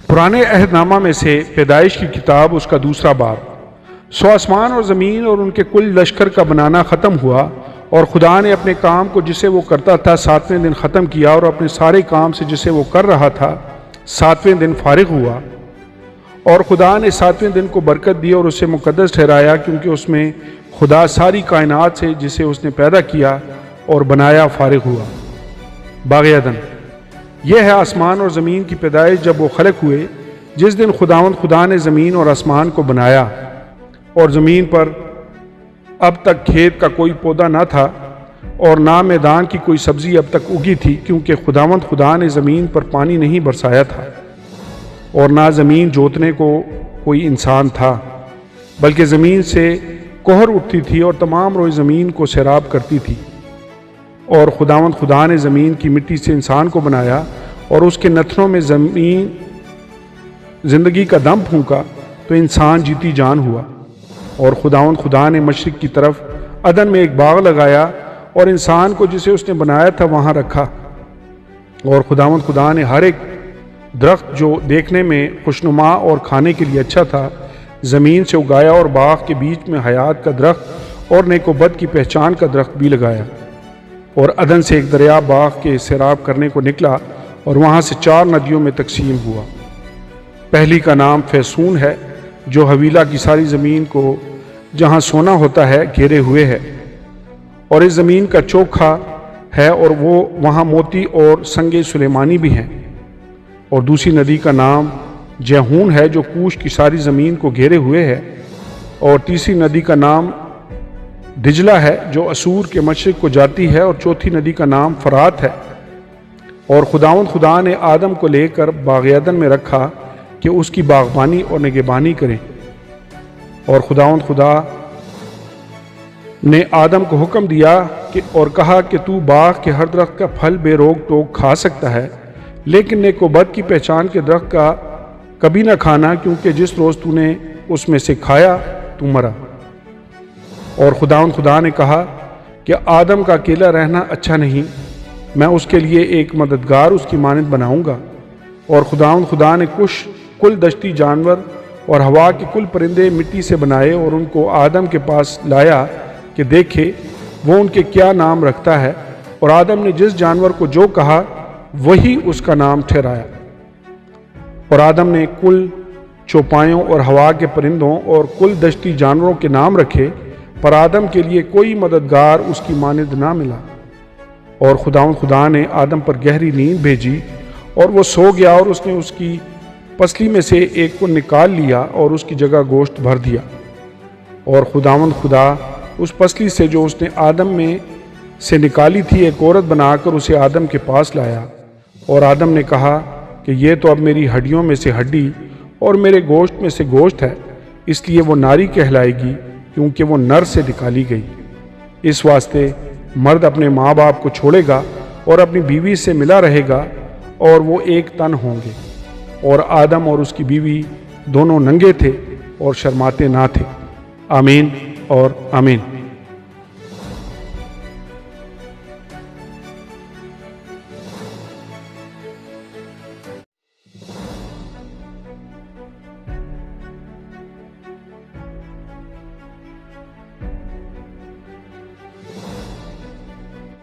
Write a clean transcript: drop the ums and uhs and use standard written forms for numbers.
پرانے عہد نامہ میں سے پیدائش کی کتاب اس کا دوسرا باب۔ سو آسمان اور زمین اور ان کے کل لشکر کا بنانا ختم ہوا، اور خدا نے اپنے کام کو جسے وہ کرتا تھا 7ویں دن ختم کیا، اور اپنے سارے کام سے جسے وہ کر رہا تھا 7ویں دن فارغ ہوا۔ اور خدا نے 7ویں دن کو برکت دی اور اسے مقدس ٹھہرایا، کیونکہ اس میں خدا ساری کائنات سے جسے اس نے پیدا کیا اور بنایا فارغ ہوا۔ باغ عدن۔ یہ ہے آسمان اور زمین کی پیدائش جب وہ خلق ہوئے، جس دن خدا نے زمین اور آسمان کو بنایا، اور زمین پر اب تک کھیت کا کوئی پودا نہ تھا، اور نہ میدان کی کوئی سبزی اب تک اگی تھی، کیونکہ خدا نے زمین پر پانی نہیں برسایا تھا، اور نہ زمین جوتنے کو کوئی انسان تھا، بلکہ زمین سے کوہر اٹھتی تھی اور تمام روئے زمین کو سیراب کرتی تھی۔ اور خدا نے زمین کی مٹی سے انسان کو بنایا، اور اس کے نتنوں میں زندگی کا دم پھونکا، تو انسان جیتی جان ہوا۔ اور خدا نے مشرق کی طرف عدن میں ایک باغ لگایا، اور انسان کو جسے اس نے بنایا تھا وہاں رکھا۔ اور خدا نے ہر ایک درخت جو دیکھنے میں خوشنما اور کھانے کے لیے اچھا تھا زمین سے اگایا، اور باغ کے بیچ میں حیات کا درخت اور نیک و بد کی پہچان کا درخت بھی لگایا۔ اور عدن سے ایک دریا باغ کے سیراب کرنے کو نکلا، اور وہاں سے 4 ندیوں میں تقسیم ہوا۔ پہلی کا نام فیسون ہے، جو حویلہ کی ساری زمین کو جہاں سونا ہوتا ہے گھیرے ہوئے ہے، اور اس زمین کا چوکھا ہے، اور وہ وہاں موتی اور سنگ سلیمانی بھی ہیں۔ اور دوسری ندی کا نام جہون ہے، جو کوش کی ساری زمین کو گھیرے ہوئے ہے۔ اور تیسری ندی کا نام دجلہ ہے، جو اسور کے مشرق کو جاتی ہے۔ اور چوتھی ندی کا نام فرات ہے۔ اور خدا نے آدم کو لے کر باغ عدن میں رکھا کہ اس کی باغبانی اور نگہبانی کریں۔ اور خدا نے آدم کو حکم دیا اور کہا کہ تو باغ کے ہر درخت کا پھل بے روک ٹوک کھا سکتا ہے، لیکن نیک و بد کی پہچان کے درخت کا کبھی نہ کھانا، کیونکہ جس روز تو نے اس میں سے کھایا تو مرا۔ اور خدا نے کہا کہ آدم کا اکیلا رہنا اچھا نہیں، میں اس کے لیے ایک مددگار اس کی مانند بناؤں گا۔ اور خدا نے کل دشتی جانور اور ہوا کے کل پرندے مٹی سے بنائے، اور ان کو آدم کے پاس لایا کہ دیکھے وہ ان کے کیا نام رکھتا ہے۔ اور آدم نے جس جانور کو جو کہا وہی اس کا نام ٹھہرایا۔ اور آدم نے کل چوپایوں اور ہوا کے پرندوں اور کل دشتی جانوروں کے نام رکھے، پر آدم کے لیے کوئی مددگار اس کی مانند نہ ملا۔ اور خدا نے آدم پر گہری نیند بھیجی، اور وہ سو گیا، اور اس نے اس کی پسلی میں سے ایک کو نکال لیا اور اس کی جگہ گوشت بھر دیا۔ اور خدا اس پسلی سے جو اس نے آدم میں سے نکالی تھی ایک عورت بنا کر اسے آدم کے پاس لایا۔ اور آدم نے کہا کہ یہ تو اب میری ہڈیوں میں سے ہڈی اور میرے گوشت میں سے گوشت ہے، اس لیے وہ ناری کہلائے گی، کیونکہ وہ نر سے نکالی گئی۔ اس واسطے مرد اپنے ماں باپ کو چھوڑے گا اور اپنی بیوی سے ملا رہے گا، اور وہ ایک تن ہوں گے۔ اور آدم اور اس کی بیوی دونوں ننگے تھے اور شرماتے نہ تھے۔ آمین اور آمین۔